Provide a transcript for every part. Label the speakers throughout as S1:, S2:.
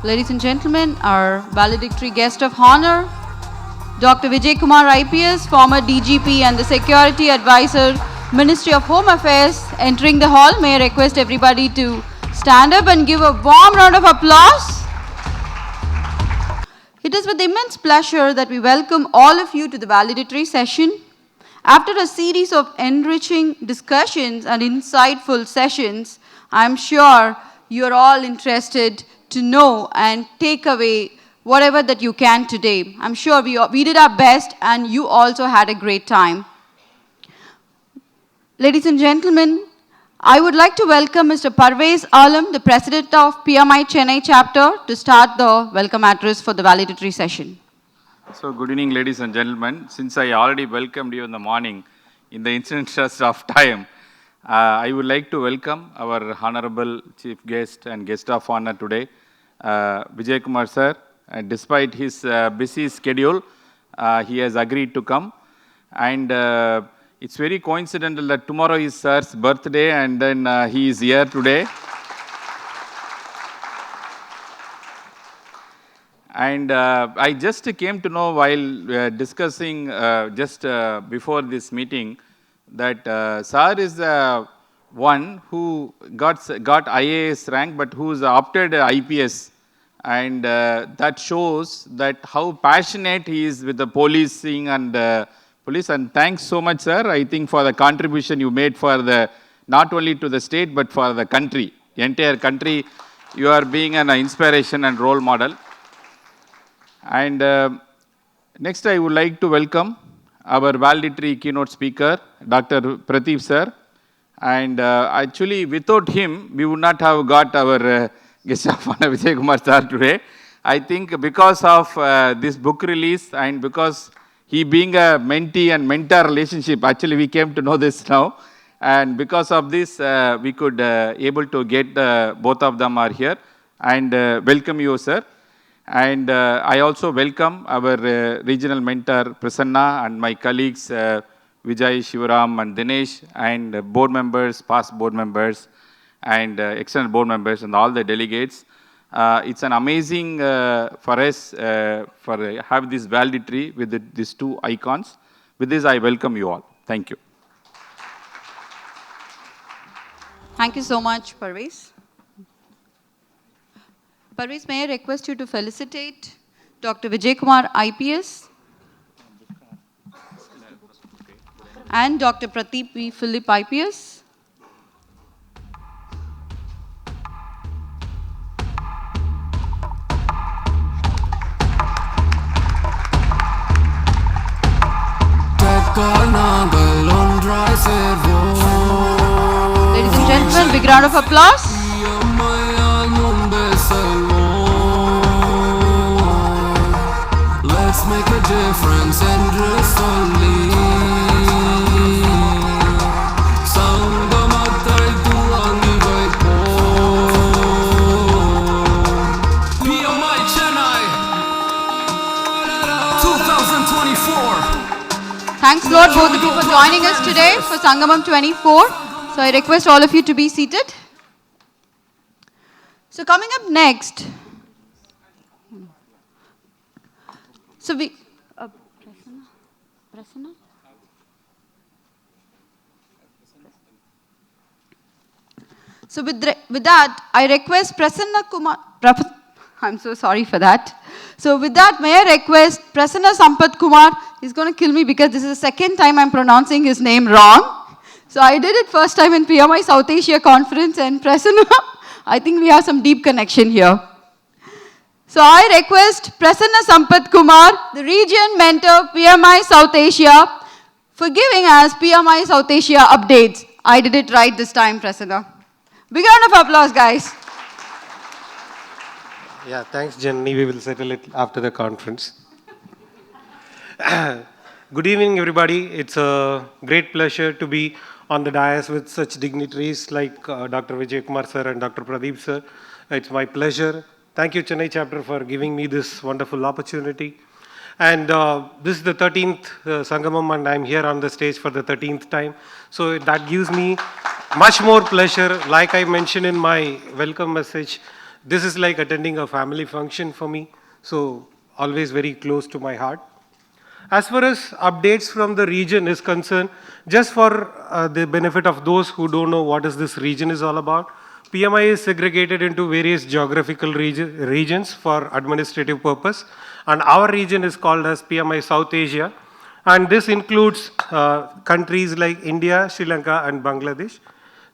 S1: Ladies and gentlemen, our valedictory guest of honor, Dr. Vijay Kumar IPS, former DGP and the Security Advisor, Ministry of Home Affairs, entering the hall. May I request everybody to stand up and give a warm round of applause. It is with immense pleasure that we welcome all of you to the valedictory session. After a series of enriching discussions and insightful sessions, I am sure you are all interested to know and take away whatever that you can today. I'm sure we did our best and you also had a great time. Ladies and gentlemen, I would like to welcome Mr. Parvez Alam, the President of PMI Chennai chapter, to start the welcome address for the valedictory session.
S2: So good evening, ladies and gentlemen. Since I already welcomed you in the morning, in the interest of time, I would like to welcome our honorable chief guest and guest of honor today, Vijay Kumar sir. And despite his busy schedule, he has agreed to come. And it's very coincidental that tomorrow is sir's birthday and then he is here today. And I just came to know while discussing just before this meeting that sir is one who got IAS rank but who's opted IPS. And that shows that how passionate he is with the policing and police. And thanks so much, sir, I think, for the contribution you made for the, not only to the state, but for the country, the entire country. You are being an inspiration and role model. And next, I would like to welcome our valedictory keynote speaker, Dr.Prateep, sir. And actually, without him, we would not have got our guest of honor, Vijay Kumar sir, today. I think because of this book release and because he being a mentee and mentor relationship, actually we came to know this now. And because of this, we could able to get both of them are here. And welcome you, sir. And I also welcome our regional mentor, Prasanna, and my colleagues, Vijay, Shivaram, and Dinesh, and board members, past board members, and external board members, and all the delegates. It's an amazing for us for have this valedictory with these two icons. With this, I welcome you all. Thank you.
S1: Thank you so much, Parvez. Parvez, may I request you to felicitate Dr. Vijay Kumar IPS and Dr. Prateep V. Philip IPS. Ladies and gentlemen, big round of applause.
S3: Let's make a difference and dress only. Sangamatai tuangi vaipo. PMI Chennai 2024.
S1: Thanks Lord, both of you, for joining us today for Sangamam 24. So I request all of you to be seated. So coming up next, so we, Prasanna? So with that, I request Prasanna Kumar, I'm so sorry for that. So with that, may I request Prasanna Sampath Kumar. He's going to kill me because this is the second time I'm pronouncing his name wrong. So I did it first time in PMI South Asia Conference, and Prasanna, I think we have some deep connection here. So I request Prasanna Sampath Kumar, the region mentor PMI South Asia, for giving us PMI South Asia updates. I did it right this time, Prasanna. Big round of applause, guys.
S4: Yeah, thanks, Jenny. We will settle it after the conference. Good evening, everybody. It's a great pleasure to be on the dais with such dignitaries like Dr. Vijay Kumar sir and Dr. Prateep sir. It's my pleasure. Thank you, Chennai chapter, for giving me this wonderful opportunity. And this is the 13th Sangamam, and I'm here on the stage for the 13th time. So that gives me much more pleasure. Like I mentioned in my welcome message, This is like attending a family function for me, so always very close to my heart. As far as updates from the region is concerned, just for the benefit of those who don't know what is this region is all about, PMI is segregated into various geographical regions for administrative purpose, and our region is called as PMI South Asia, and this includes countries like India, Sri Lanka, and Bangladesh.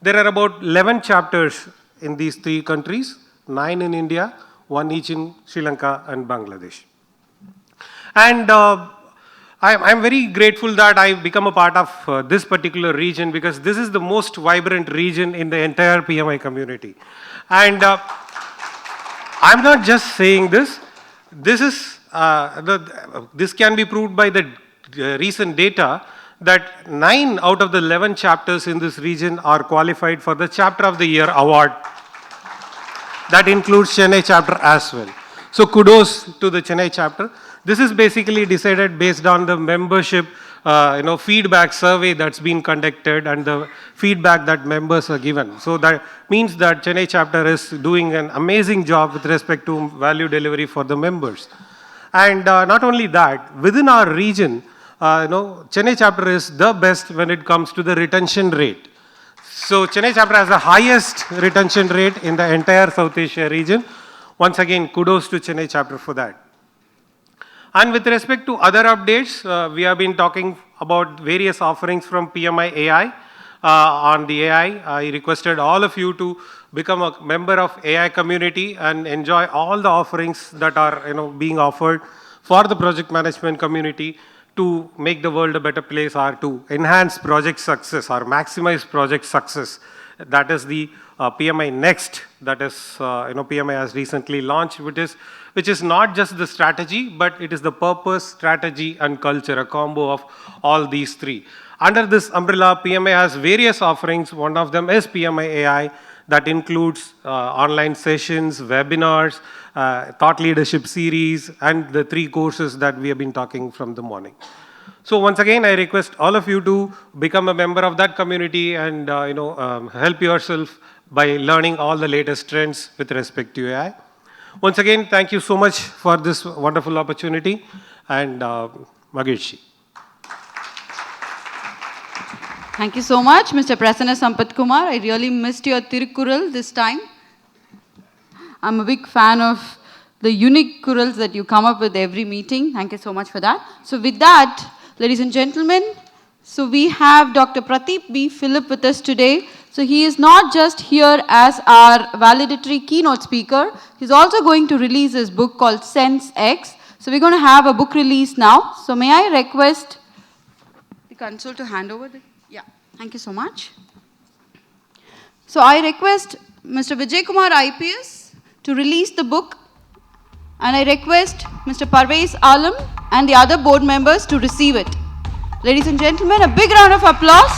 S4: There are about 11 chapters in these 3 countries, 9 in India, 1 each in Sri Lanka and Bangladesh. And I'm very grateful that I've become a part of this particular region, because this is the most vibrant region in the entire PMI community. And I'm not just saying this. This is this can be proved by the recent data that 9 out of the 11 chapters in this region are qualified for the Chapter of the Year award. That includes Chennai chapter as well. So kudos to the Chennai chapter. This is basically decided based on the membership feedback survey that's been conducted and the feedback that members are given. So that means that Chennai chapter is doing an amazing job with respect to value delivery for the members. And not only that, within our region, Chennai chapter is the best when it comes to the retention rate. So Chennai chapter has the highest retention rate in the entire South Asia region. Once again, kudos to Chennai chapter for that. And with respect to other updates, we have been talking about various offerings from PMI AI. On the AI, I requested all of you to become a member of AI community and enjoy all the offerings that are being offered for the project management community to make the world a better place, or to enhance project success or maximize project success. That is the PMI Next, that is PMI has recently launched, which is not just the strategy, but it is the purpose, strategy, and culture, a combo of all these 3. Under this umbrella, PMI has various offerings. One of them is PMI AI, that includes online sessions, webinars, thought leadership series, and the 3 courses that we have been talking from the morning. So once again, I request all of you to become a member of that community and help yourself by learning all the latest trends with respect to AI. Once again, thank you so much for this wonderful opportunity, and Magirshi.
S1: Thank you so much, Mr. Prasanna Sampath Kumar. I really missed your Tirukkural this time. I'm a big fan of the unique kurals that you come up with every meeting. Thank you so much for that. So with that, ladies and gentlemen, so we have Dr. Prateep B. Philip with us today. So he is not just here as our valedictory keynote speaker, he's also going to release his book called Sense X. So we're going to have a book release now. So may I request the console to hand over the... Yeah, thank you so much. So I request Mr. Vijay Kumar IPS to release the book, and I request Mr. Parvez Alam and the other board members to receive it. Ladies and gentlemen, a big round of applause.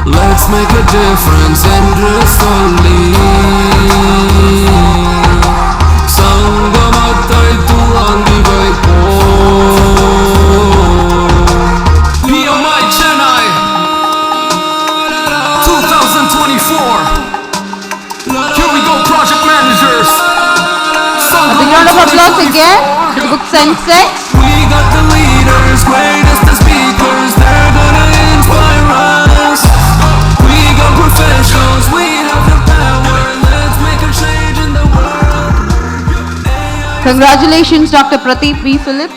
S3: Let's make a difference and resolve. Sangamatai tuangi vaipo. PMI Chennai 2024. Here we go, project managers.
S1: A big round of applause again to the book Sense X.
S3: We got the leaders, greatest the speakers. They're gonna inspire us. We got professionals, we have the power. Let's make a change in the world.
S1: Congratulations, Dr. Prateep B. Philip.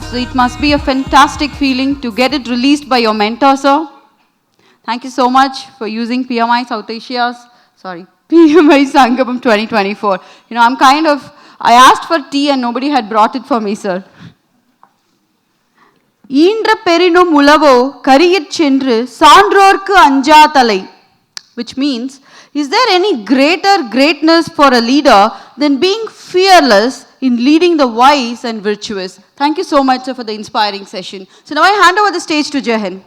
S1: So it must be a fantastic feeling to get it released by your mentor, sir. Thank you so much for using PMI South Asia's, PMI Sangamam 2024. I asked for tea and nobody had brought it for me, sir. ஈன்ற பெரினும் உளவோ கரியற் சென்று சான்றோர்க்கு அஞ்சாதலை, which means, is there any greater greatness for a leader than being fearless in leading the wise and virtuous? Thank you so much, sir, for the inspiring session. So now I hand over the stage to Jehan.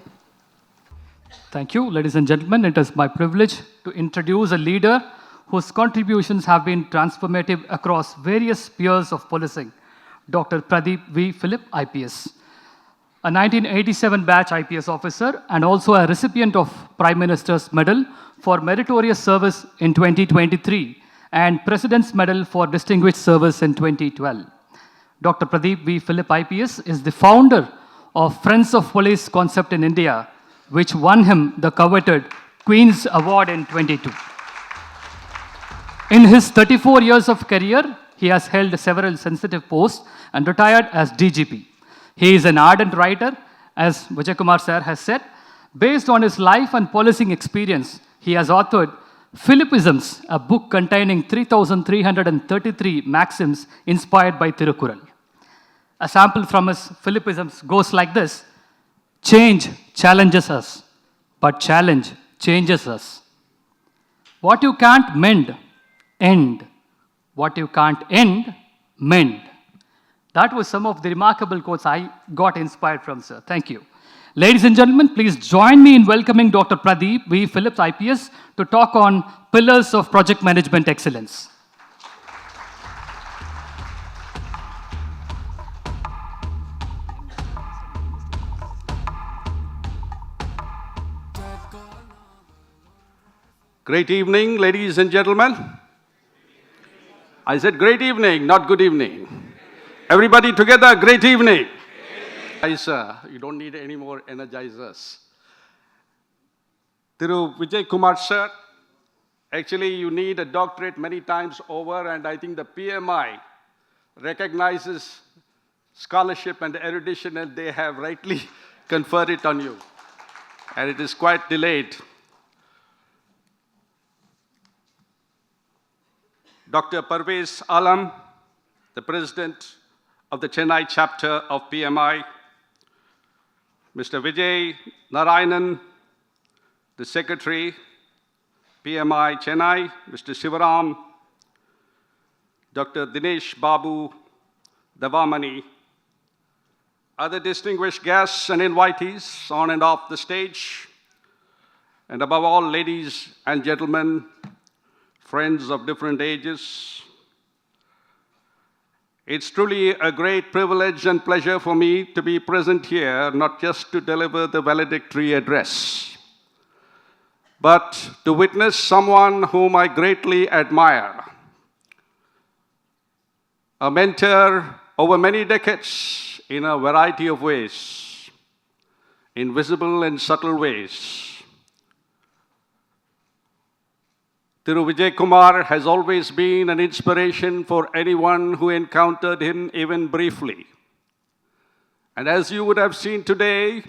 S5: Thank you, ladies and gentlemen. It is my privilege to introduce a leader whose contributions have been transformative across various spheres of policing, Dr. Pradeep V. Philip, IPS. A 1987 batch IPS officer and also a recipient of Prime Minister's Medal for Meritorious Service in 2023 and President's Medal for Distinguished Service in 2012. Dr. Pradeep V. Philip, IPS is the founder of Friends of Police concept in India, which won him the coveted Queen's Award in 22. In his 34 years of career, he has held several sensitive posts and retired as DGP. He is an ardent writer, as Vijay Kumar sir has said. Based on his life and policing experience, he has authored Philipisms, a book containing 3,333 maxims inspired by Tirukkural. A sample from his Philipisms goes like this: change challenges us, but challenge changes us. What you can't mend, end. What you can't end, mend. That was some of the remarkable quotes I got inspired from, sir. Thank you. Ladies and gentlemen, please join me in welcoming Dr. Pradeep V. Phillips, IPS, to talk on Pillars of Project Management Excellence.
S6: Great evening, ladies and gentlemen. I said great evening, not good evening. Everybody together, great evening. Guys, you don't need any more energizers. Thiru Vijay Kumar sir, actually you need a doctorate many times over, and I think the PMI recognizes scholarship and erudition, and they have rightly conferred it on you. And it is quite delayed. Dr. Parvez Alam, the president of the Chennai chapter of PMI, Mr. Vijay Narayanan, the secretary, PMI Chennai, Mr. Shivaram, Dr. Dinesh Babu Davamani, other distinguished guests and invitees on and off the stage, and above all, ladies and gentlemen, friends of different ages. It's truly a great privilege and pleasure for me to be present here, not just to deliver the valedictory address, but to witness someone whom I greatly admire, a mentor over many decades in a variety of ways, in visible and subtle ways. Thiru Vijay Kumar has always been an inspiration for anyone who encountered him even briefly. And as you would have seen today,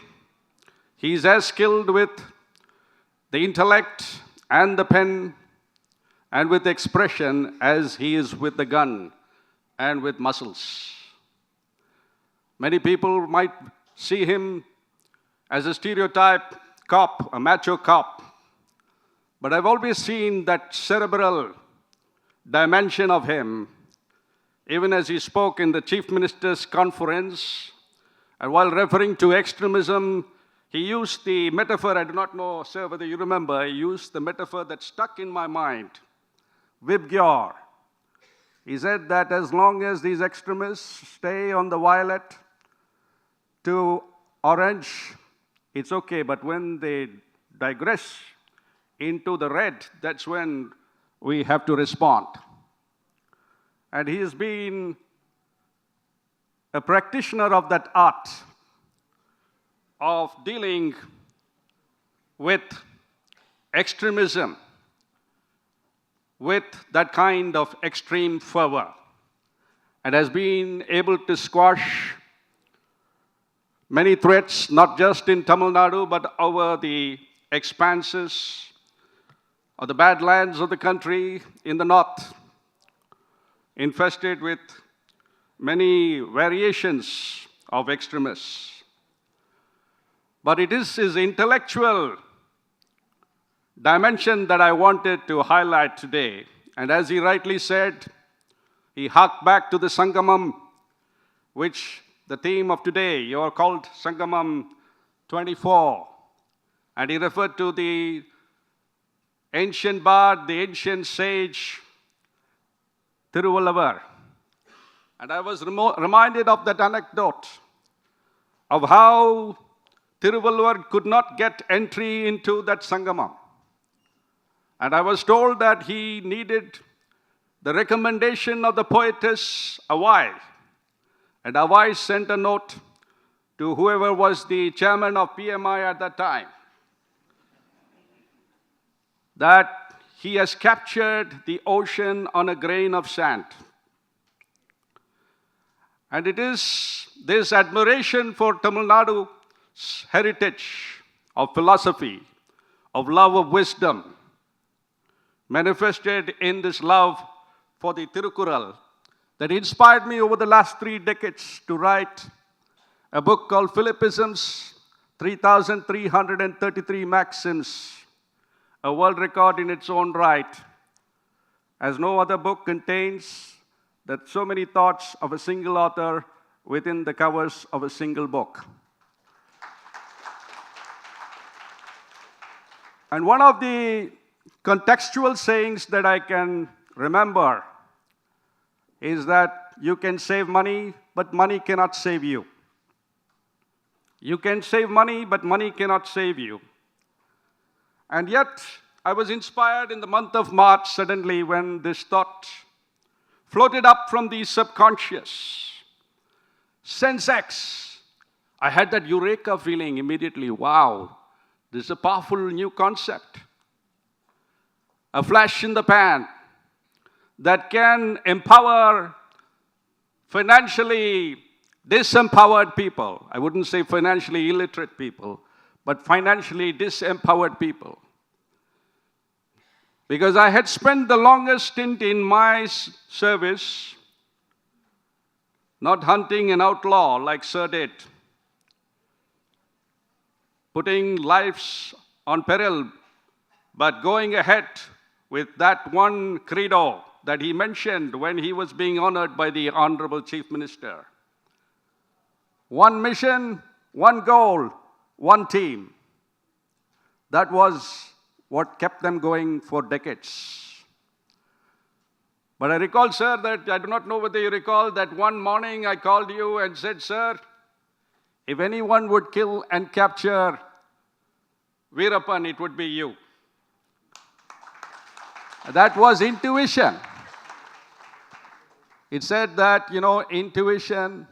S6: he is as skilled with the intellect and the pen and with expression as he is with the gun and with muscles. Many people might see him as a stereotype cop, a macho cop. But I've always seen that cerebral dimension of him, even as he spoke in the Chief Minister's conference, and while referring to extremism, he used the metaphor, I do not know, sir, whether you remember, he used the metaphor that stuck in my mind, Vibgyor. He said that as long as these extremists stay on the violet to orange, it's okay, but when they digress into the red, that's when we have to respond. And he has been a practitioner of that art of dealing with extremism, with that kind of extreme fervor, and has been able to squash many threats, not just in Tamil Nadu, but over the expanses of the badlands of the country in the north, infested with many variations of extremists. But it is his intellectual dimension that I wanted to highlight today. And as he rightly said, he harked back to the Sangamam, which the theme of today, you are called Sangamam 24. And he referred to the ancient bard, the ancient sage, Thiruvallavar. And I was reminded of that anecdote of how Thiruvallavar could not get entry into that Sangamam. And I was told that he needed the recommendation of the poetess Avai. And Avai sent a note to whoever was the chairman of PMI at that time, that he has captured the ocean on a grain of sand. And it is this admiration for Tamil Nadu's heritage of philosophy, of love of wisdom, manifested in this love for the Tirukural, that inspired me over the last 3 decades to write a book called Philippisms, 3,333 Maxims, a world record in its own right, as no other book contains that so many thoughts of a single author within the covers of a single book. And one of the contextual sayings that I can remember is that you can save money, but money cannot save you. You can save money, but money cannot save you. And yet, I was inspired in the month of March suddenly when this thought floated up from the subconscious. Sense X. I had that eureka feeling immediately. Wow, this is a powerful new concept. A flash in the pan that can empower financially disempowered people. I wouldn't say financially illiterate people, but financially disempowered people. Because I had spent the longest stint in my service not hunting an outlaw like Sir did, putting lives on peril, but going ahead with that one credo that he mentioned when he was being honored by the Honorable Chief Minister. One mission, one goal, one team. That was what kept them going for decades. But I recall, sir, that I do not know whether you recall that one morning I called you and said, sir, if anyone would kill and capture Veerappan, it would be you. That was intuition. It said that, intuition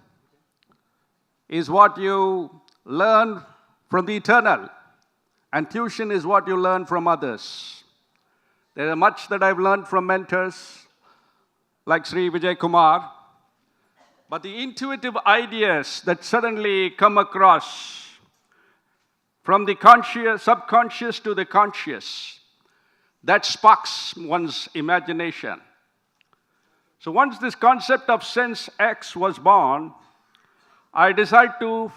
S6: is what you learn from the eternal, and tuition is what you learn from others. There is much that I've learned from mentors like Sri Vijay Kumar, but the intuitive ideas that suddenly come across from the subconscious to the conscious, that sparks one's imagination. So once this concept of Sense X was born, I decided to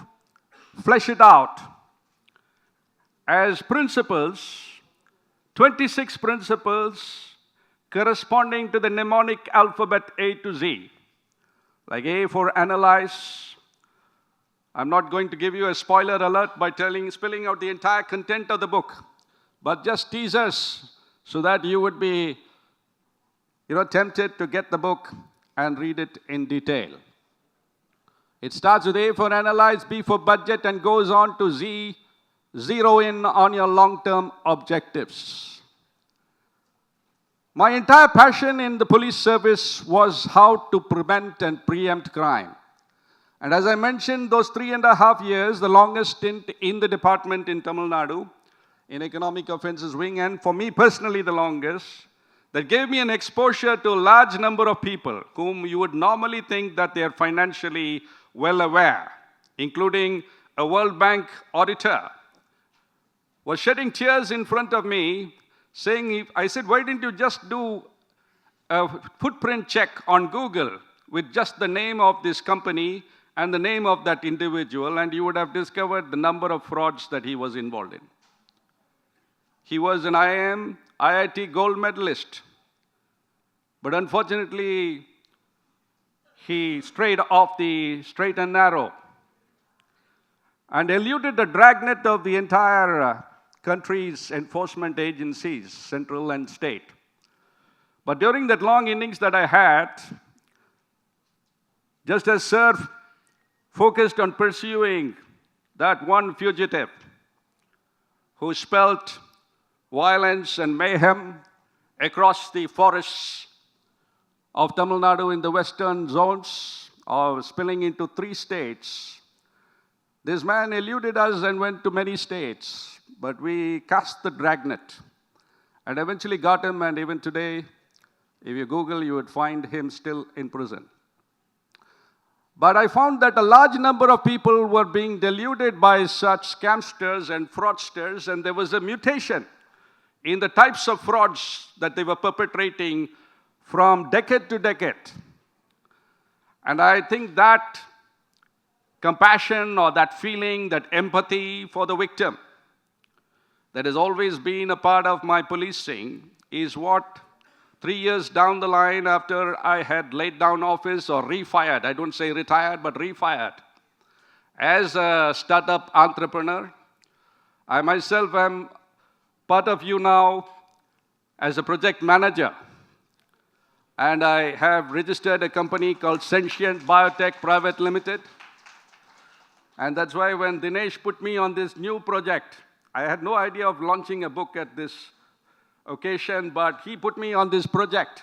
S6: flesh it out as principles, 26 principles corresponding to the mnemonic alphabet A to Z. Like A for analyze. I'm not going to give you a spoiler alert by spelling out the entire content of the book, but just teasers so that you would be tempted to get the book and read it in detail. It starts with A for analyze, B for budget, and goes on to Z, zero in on your long-term objectives. My entire passion in the police service was how to prevent and preempt crime. And as I mentioned, those 3.5 years, the longest stint in the department in Tamil Nadu, in economic offences wing, and for me personally the longest, that gave me an exposure to a large number of people whom you would normally think that they are financially well aware, including a World Bank auditor, was shedding tears in front of me, saying, I said, why didn't you just do a footprint check on Google with just the name of this company and the name of that individual, and you would have discovered the number of frauds that he was involved in. He was an IIT gold medalist, but unfortunately, he strayed off the straight and narrow and eluded the dragnet of the entire country's enforcement agencies, central and state. But during that long innings that I had, just as Sir focused on pursuing that one fugitive who spelt violence and mayhem across the forests of Tamil Nadu in the western zones, spilling into 3 states. This man eluded us and went to many states, but we cast the dragnet and eventually got him, and even today, if you Google, you would find him still in prison. But I found that a large number of people were being deluded by such scamsters and fraudsters, and there was a mutation in the types of frauds that they were perpetrating from decade to decade. And I think that compassion or that feeling, that empathy for the victim that has always been a part of my policing is what 3 years down the line, after I had laid down office or refired, I don't say retired, but refired, as a startup entrepreneur, I myself am part of you now as a project manager. And I have registered a company called Sentient Biotech Private Limited. And that's why when Dinesh put me on this new project, I had no idea of launching a book at this occasion, but he put me on this project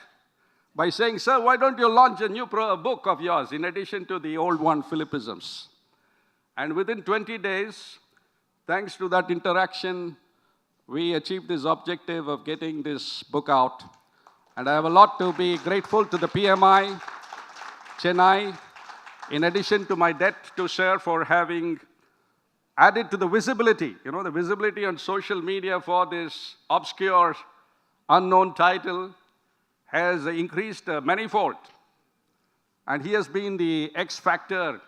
S6: by saying, "Sir, why don't you launch a new book of yours in addition to the old one, Philippisms?" And within 20 days, thanks to that interaction, we achieved this objective of getting this book out. And I have a lot to be grateful to the PMI, Chennai, in addition to my debt to Sir for having added to the visibility, the visibility on social media for this obscure, unknown title has increased manifold. And he has been the X factor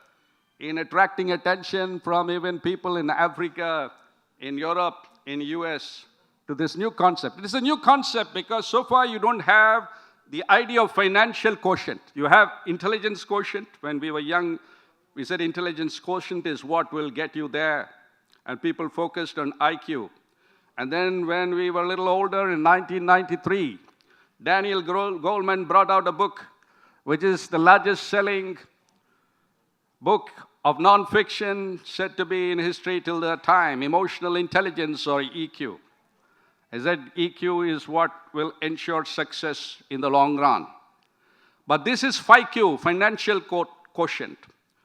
S6: in attracting attention from even people in Africa, in Europe, in US, to this new concept. It is a new concept because so far you don't have the idea of financial quotient. You have intelligence quotient. When we were young, we said intelligence quotient is what will get you there. And people focused on IQ. And then when we were a little older, in 1993, Daniel Goleman brought out a book, which is the largest selling book of nonfiction said to be in history till that time, Emotional Intelligence, or EQ. He said EQ is what will ensure success in the long run. But this is FIQ, financial quotient,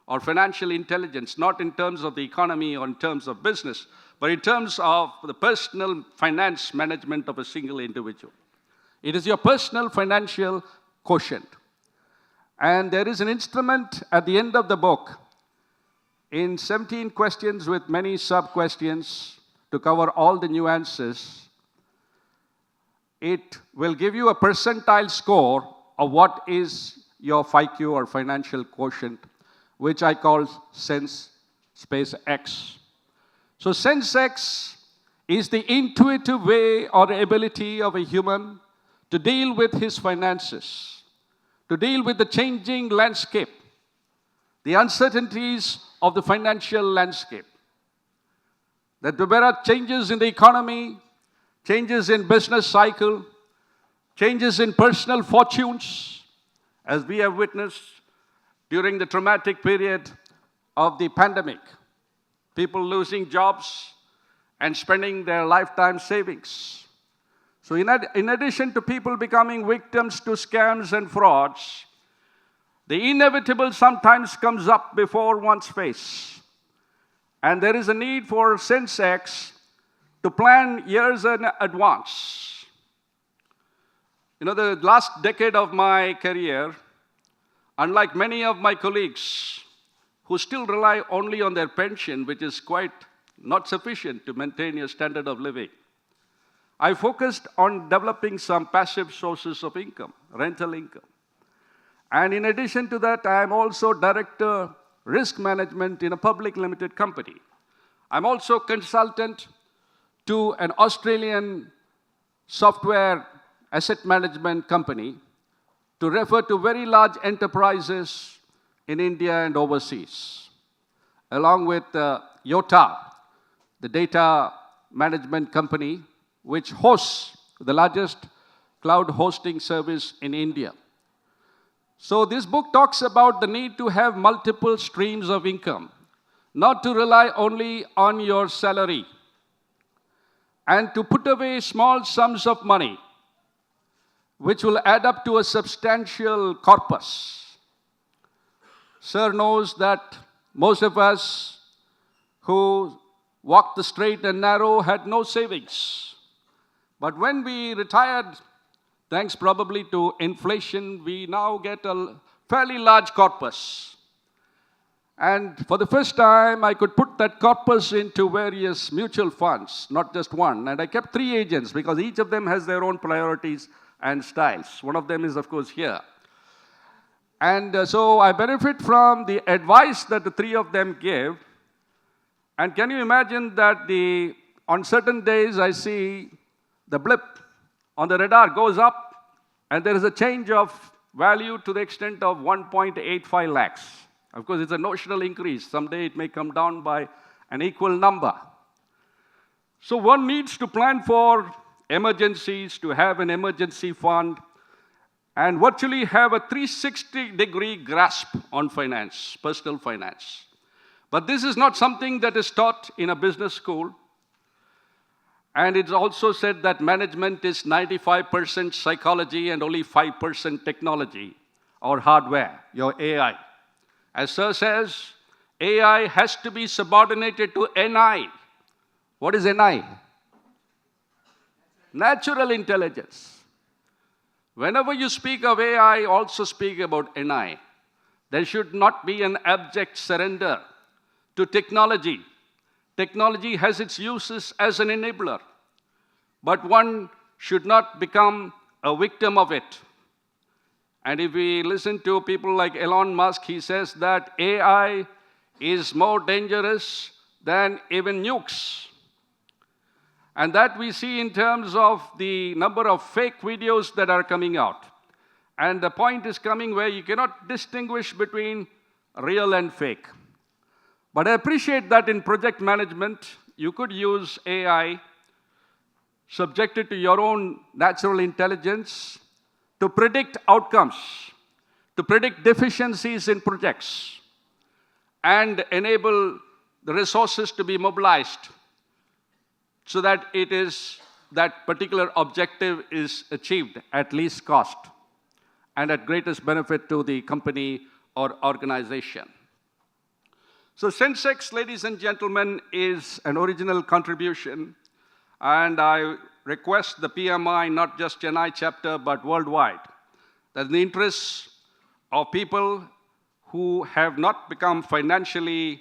S6: or financial intelligence, not in terms of the economy or in terms of business, but in terms of the personal finance management of a single individual. It is your personal financial quotient. And there is an instrument at the end of the book in 17 questions with many sub-questions to cover all the nuances. It will give you a percentile score of what is your FIQ or financial quotient, which I call Sense Space X. So Sense X is the intuitive way or ability of a human to deal with his finances, to deal with the changing landscape, the uncertainties of the financial landscape. That there are changes in the economy, changes in business cycle, changes in personal fortunes, as we have witnessed during the traumatic period of the pandemic. People losing jobs and spending their lifetime savings. So in addition to people becoming victims to scams and frauds, the inevitable sometimes comes up before one's face. And there is a need for Sense X to plan years in advance. The last decade of my career, unlike many of my colleagues who still rely only on their pension, which is quite not sufficient to maintain your standard of living, I focused on developing some passive sources of income, rental income. And in addition to that, I am also director risk management in a public limited company. I'm also consultant to an Australian software asset management company to refer to very large enterprises in India and overseas, along with YOTA, the data management company which hosts the largest cloud hosting service in India. So this book talks about the need to have multiple streams of income, not to rely only on your salary, and to put away small sums of money, which will add up to a substantial corpus. Sir knows that most of us who walked the straight and narrow had no savings. But when we retired, thanks probably to inflation, we now get a fairly large corpus. And for the first time, I could put that corpus into various mutual funds, not just one. And I kept 3 agents because each of them has their own priorities and styles. One of them is, of course, here. And so I benefit from the advice that the 3 of them give. And can you imagine that on certain days I see the blip on the radar goes up and there is a change of value to the extent of 1.85 lakhs. Of course, it's a notional increase. Someday it may come down by an equal number. So one needs to plan for emergencies, to have an emergency fund, and virtually have a 360-degree grasp on finance, personal finance. But this is not something that is taught in a business school. And it's also said that management is 95% psychology and only 5% technology or hardware, your AI. As Sir says, AI has to be subordinated to NI. What is NI? Natural intelligence. Whenever you speak of AI, also speak about NI. There should not be an abject surrender to technology. Technology has its uses as an enabler, but one should not become a victim of it. And if we listen to people like Elon Musk, he says that AI is more dangerous than even nukes. And that we see in terms of the number of fake videos that are coming out. And the point is coming where you cannot distinguish between real and fake. But I appreciate that in project management, you could use AI subjected to your own natural intelligence to predict outcomes, to predict deficiencies in projects, and enable the resources to be mobilized so that that particular objective is achieved at least cost and at greatest benefit to the company or organization. So Sensex, ladies and gentlemen, is an original contribution, and I request the PMI, not just Chennai chapter, but worldwide, that in the interests of people who have not become financially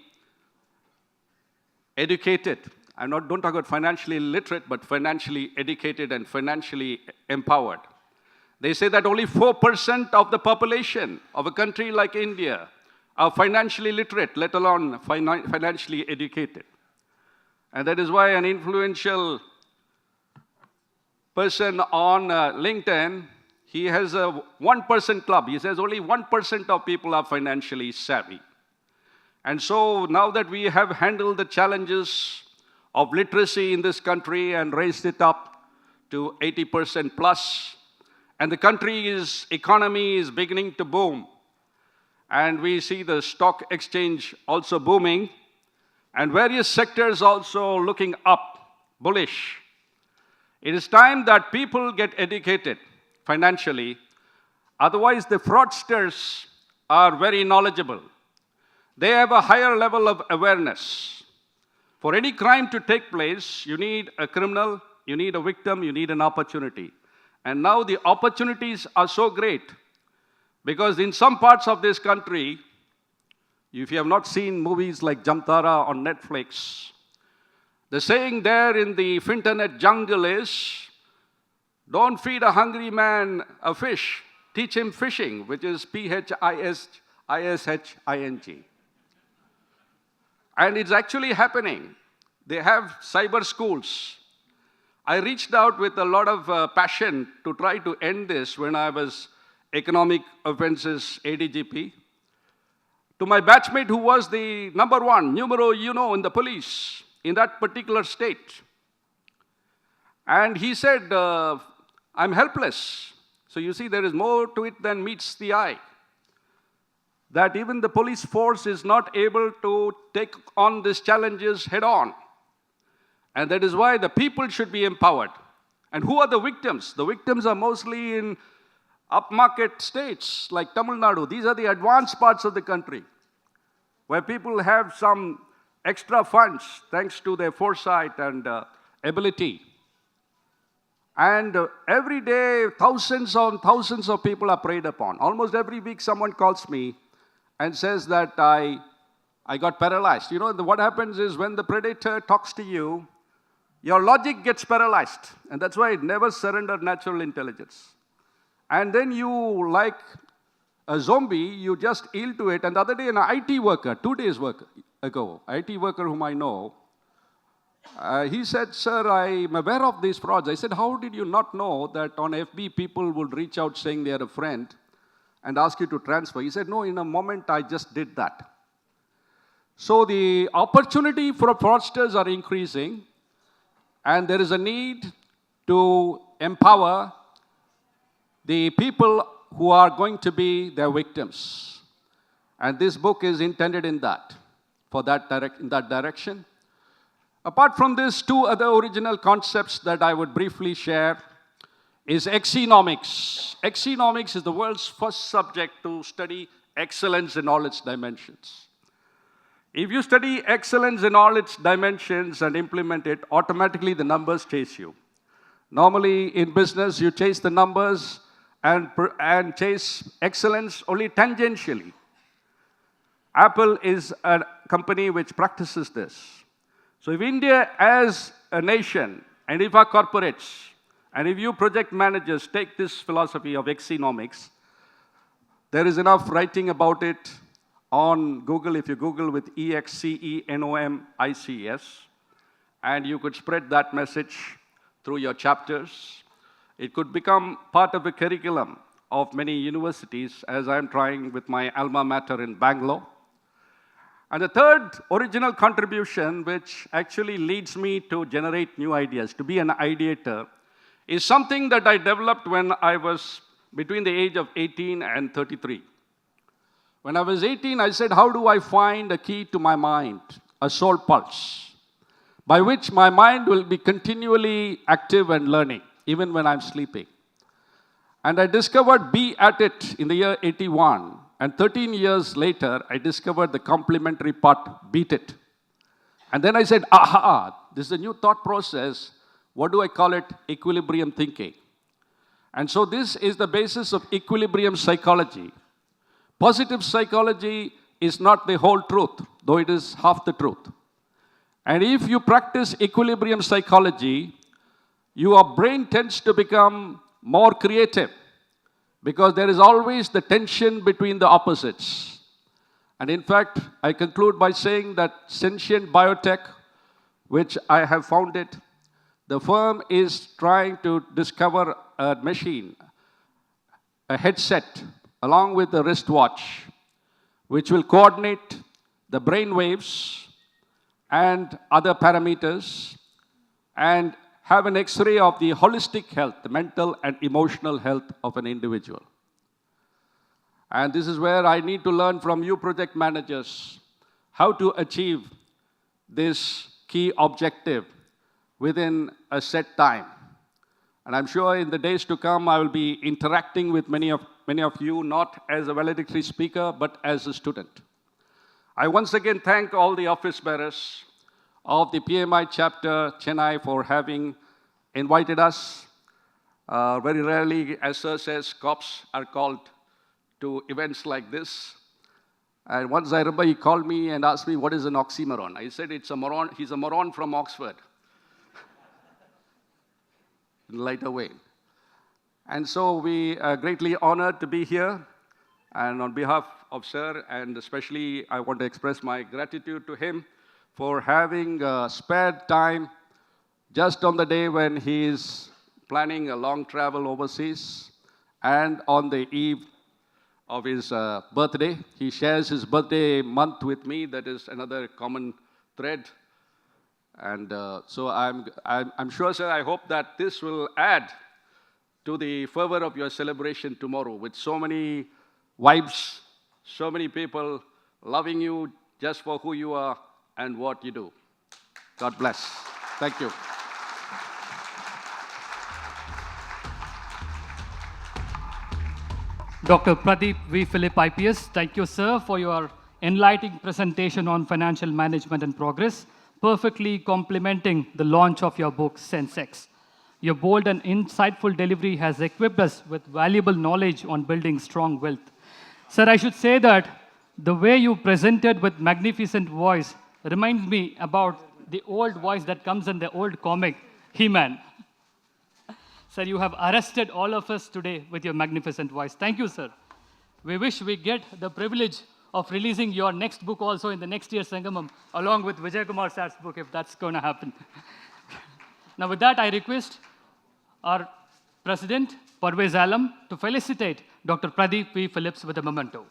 S6: educated, don't talk about financially literate, but financially educated and financially empowered. They say that only 4% of the population of a country like India are financially literate, let alone financially educated. And that is why an influential person on LinkedIn, he has a 1% club. He says only 1% of people are financially savvy. And so now that we have handled the challenges of literacy in this country and raised it up to 80% plus, and the country's economy is beginning to boom, and we see the stock exchange also booming, and various sectors also looking up, bullish. It is time that people get educated financially. Otherwise, the fraudsters are very knowledgeable. They have a higher level of awareness. For any crime to take place, you need a criminal, you need a victim, you need an opportunity. And now the opportunities are so great because in some parts of this country, if you have not seen movies like Jamtara on Netflix, the saying there in the Finternet jungle is, don't feed a hungry man a fish, teach him fishing, which is Phishing. And it's actually happening. They have cyber schools. I reached out with a lot of passion to try to end this when I was Economic Offenses ADGP. To my batchmate who was the number one, numero uno in the police in that particular state. And he said, I'm helpless. So you see, there is more to it than meets the eye. That even the police force is not able to take on these challenges head on. And that is why the people should be empowered. And who are the victims? The victims are mostly in upmarket states like Tamil Nadu. These are the advanced parts of the country, where people have some extra funds thanks to their foresight and ability. And every day, thousands on thousands of people are preyed upon. Almost every week, someone calls me and says that I got paralyzed. You know, what happens is when the predator talks to you, your logic gets paralyzed. And that's why it never surrendered natural intelligence. And then you, like a zombie, you just yield to it. And the other day, an IT worker, 2 days ago, IT worker whom I know, he said, sir, I'm aware of these frauds. I said, how did you not know that on FB people would reach out saying they are a friend and ask you to transfer? He said, no, in a moment I just did that. So the opportunity for fraudsters are increasing, and there is a need to empower the people who are going to be their victims. And this book is intended in that, in that direction. Apart from this, 2 other original concepts that I would briefly share is Exenomics. Exenomics is the world's first subject to study excellence in all its dimensions. If you study excellence in all its dimensions and implement it, automatically the numbers chase you. Normally in business, you chase the numbers and chase excellence only tangentially. Apple is a company which practices this. So if India as a nation, and if our corporates, and if you project managers take this philosophy of Exenomics, there is enough writing about it on Google. If you Google with EXCENOMICS, and you could spread that message through your chapters. It could become part of the curriculum of many universities, as I'm trying with my alma mater in Bangalore. And the third original contribution, which actually leads me to generate new ideas, to be an ideator, is something that I developed when I was between the age of 18 and 33. When I was 18, I said, how do I find a key to my mind, a soul pulse, by which my mind will be continually active and learning, even when I'm sleeping. And I discovered Be At It in the year 81. And 13 years later, I discovered the complementary part, Beat It. And then I said, aha, this is a new thought process. What do I call it? Equilibrium thinking. And so this is the basis of equilibrium psychology. Positive psychology is not the whole truth, though it is half the truth. And if you practice equilibrium psychology, your brain tends to become more creative, because there is always the tension between the opposites. And in fact, I conclude by saying that Sentient Biotech, which I have founded, the firm is trying to discover a machine, a headset, along with a wristwatch, which will coordinate the brain waves and other parameters and have an X-ray of the holistic health, the mental and emotional health of an individual. And this is where I need to learn from you project managers how to achieve this key objective within a set time. And I'm sure in the days to come, I will be interacting with many of you, not as a valedictory speaker, but as a student. I once again thank all the office bearers of the PMI chapter Chennai for having invited us. Very rarely, as Sir says, cops are called to events like this. And once I remember he called me and asked me, what is an oxymoron? I said, it's a moron. He's a moron from Oxford. In a lighter way. And so we are greatly honored to be here. And on behalf of Sir, and especially I want to express my gratitude to him for having spared time just on the day when he is planning a long travel overseas and on the eve of his birthday. He shares his birthday month with me. That is another common thread. And so I'm sure, sir, I hope that this will add to the fervor of your celebration tomorrow with so many vibes, so many people loving you just for who you are and what you do. God bless. Thank you.
S5: Dr. Prateep V. Philip, IPS, thank you, sir, for your enlightening presentation on financial management and progress, perfectly complementing the launch of your book, Sensex. Your bold and insightful delivery has equipped us with valuable knowledge on building strong wealth. Sir, I should say that the way you presented with magnificent voice reminds me about the old voice that comes in the old comic, He-Man. Sir, you have arrested all of us today with your magnificent voice. Thank you, sir. We wish we get the privilege of releasing your next book also in the next year's Sangamam, along with Vijay Kumar sir's book, if that's going to happen. Now, with that, I request our President, Parvez Alam, to felicitate Dr. Pradeep V. Phillips with a memento.